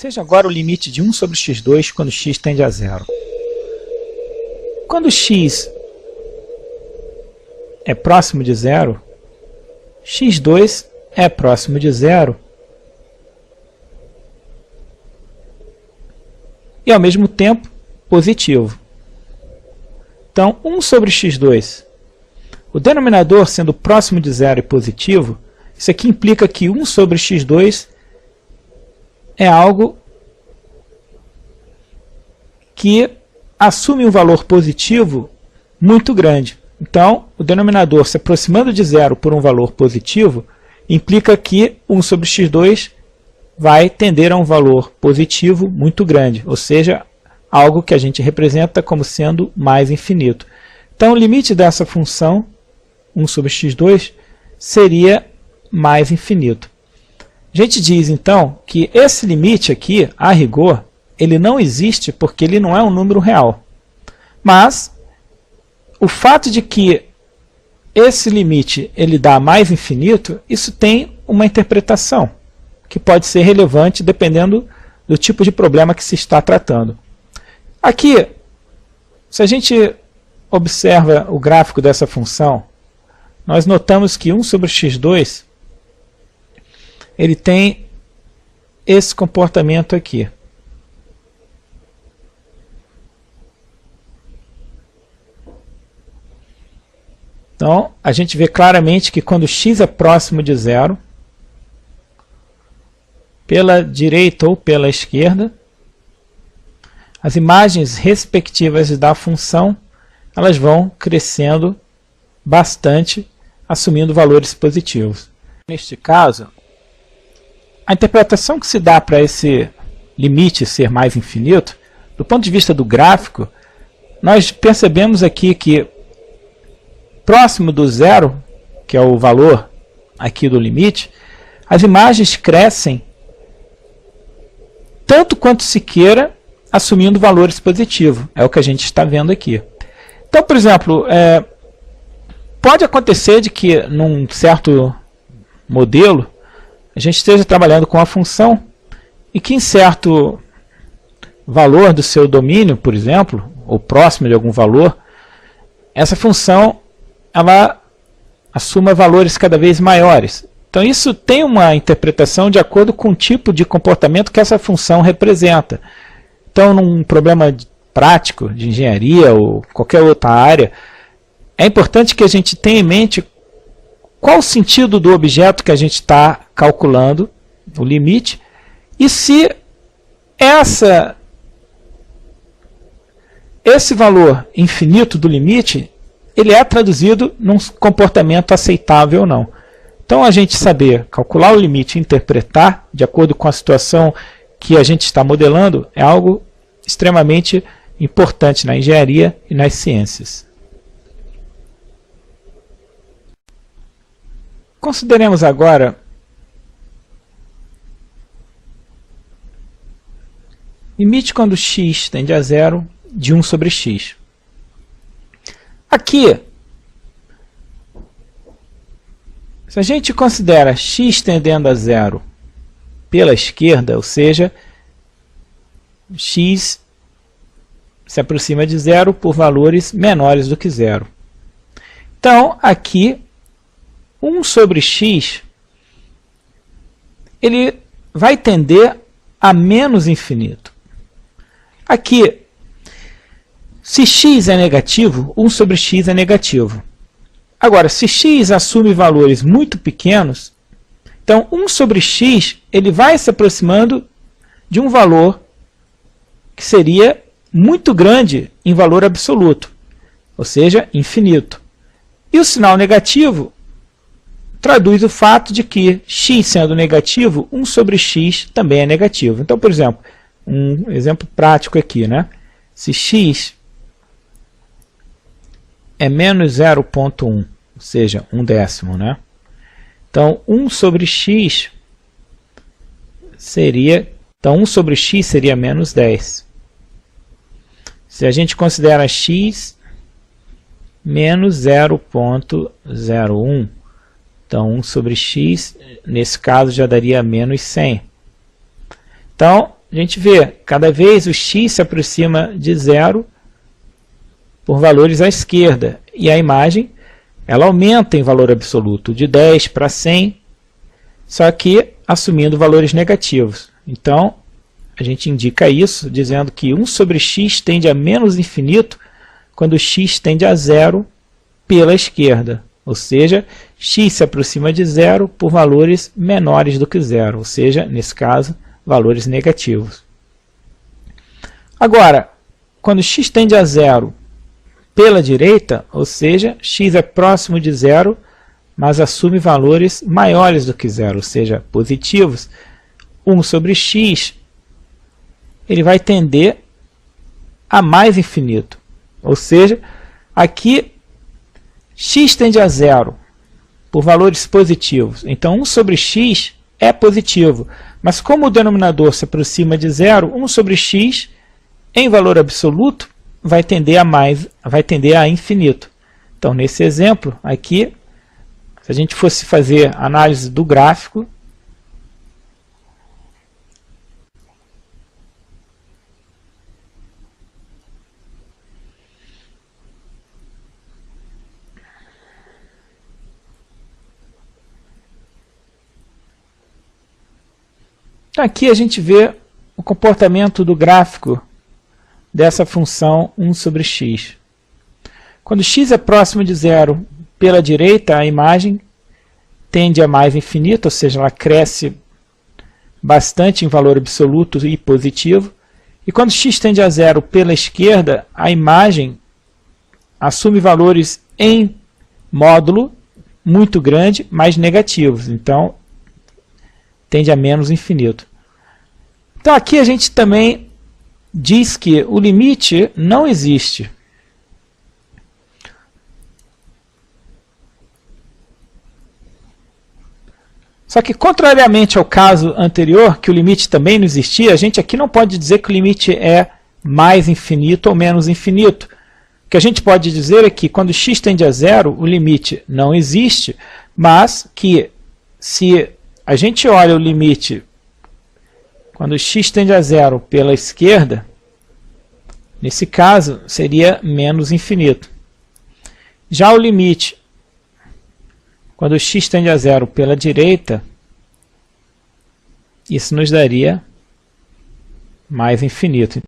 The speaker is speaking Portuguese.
Seja agora o limite de 1 sobre x2 quando x tende a zero. Quando x é próximo de zero, x2 é próximo de zero e, ao mesmo tempo, positivo. Então, 1 sobre x2, o denominador sendo próximo de zero e positivo, isso aqui implica que 1 sobre x2 é algo que assume um valor positivo muito grande. Então, o denominador se aproximando de zero por um valor positivo, implica que 1 sobre x2 vai tender a um valor positivo muito grande, ou seja, algo que a gente representa como sendo mais infinito. Então, o limite dessa função, 1 sobre x2, seria mais infinito. A gente diz, então, que esse limite aqui, a rigor, ele não existe porque ele não é um número real. Mas, o fato de que esse limite ele dá mais infinito, isso tem uma interpretação que pode ser relevante dependendo do tipo de problema que se está tratando. Aqui, se a gente observa o gráfico dessa função, nós notamos que 1 sobre x2 ele tem esse comportamento aqui. Então, a gente vê claramente que quando x é próximo de zero, pela direita ou pela esquerda, as imagens respectivas da função elas vão crescendo bastante, assumindo valores positivos. Neste caso, a interpretação que se dá para esse limite ser mais infinito, do ponto de vista do gráfico, nós percebemos aqui que próximo do zero, que é o valor aqui do limite, as imagens crescem tanto quanto se queira, assumindo valores positivos. É o que a gente está vendo aqui. Então, por exemplo, pode acontecer de que num certo modelo a gente esteja trabalhando com a função e que em certo valor do seu domínio, por exemplo, ou próximo de algum valor, essa função ela assuma valores cada vez maiores. Então isso tem uma interpretação de acordo com o tipo de comportamento que essa função representa. Então, num problema prático de engenharia ou qualquer outra área, é importante que a gente tenha em mente qual o sentido do objeto que a gente está calculando, o limite, e se esse valor infinito do limite ele é traduzido num comportamento aceitável ou não. Então, a gente saber calcular o limite e interpretar de acordo com a situação que a gente está modelando é algo extremamente importante na engenharia e nas ciências. Consideremos agora limite quando x tende a zero de 1 sobre x. Aqui, se a gente considera x tendendo a zero pela esquerda, ou seja, x se aproxima de zero por valores menores do que zero. Então, aqui, 1 sobre x, ele vai tender a menos infinito. Aqui, se x é negativo, 1 sobre x é negativo. Agora, se x assume valores muito pequenos, então 1 sobre x ele vai se aproximando de um valor que seria muito grande em valor absoluto, ou seja, infinito. E o sinal negativo traduz o fato de que x sendo negativo, 1 sobre x também é negativo. Então, por exemplo, um exemplo prático aqui, né? Se x é menos 0,1, ou seja, 1/10, né? Então, 1 sobre x seria, então 1 sobre x seria menos 10. Se a gente considera x menos 0,01, então 1 sobre x, nesse caso, já daria menos 100. Então, a gente vê, cada vez o x se aproxima de zero por valores à esquerda, e a imagem ela aumenta em valor absoluto, de 10 para 100, só que assumindo valores negativos. Então, a gente indica isso dizendo que 1 sobre x tende a menos infinito quando x tende a zero pela esquerda, ou seja, x se aproxima de zero por valores menores do que zero, ou seja, nesse caso, valores negativos. Agora, quando x tende a zero pela direita, ou seja, x é próximo de zero, mas assume valores maiores do que zero, ou seja, positivos, 1 sobre x ele vai tender a mais infinito. Ou seja, aqui x tende a zero por valores positivos. Então, 1 sobre x é positivo. Mas como o denominador se aproxima de zero, 1 sobre x, em valor absoluto, vai tender a infinito. Então, nesse exemplo aqui, se a gente fosse fazer análise do gráfico, aqui a gente vê o comportamento do gráfico dessa função 1 sobre x. Quando x é próximo de zero pela direita, a imagem tende a mais infinito, ou seja, ela cresce bastante em valor absoluto e positivo. E quando x tende a zero pela esquerda, a imagem assume valores em módulo muito grande, mas negativos. Então, tende a menos infinito. Então, aqui a gente também diz que o limite não existe. Só que, contrariamente ao caso anterior, que o limite também não existia, a gente aqui não pode dizer que o limite é mais infinito ou menos infinito. O que a gente pode dizer é que, quando x tende a zero, o limite não existe, mas que, se a gente olha o limite quando x tende a zero pela esquerda, nesse caso, seria menos infinito. Já o limite, quando x tende a zero pela direita, isso nos daria mais infinito.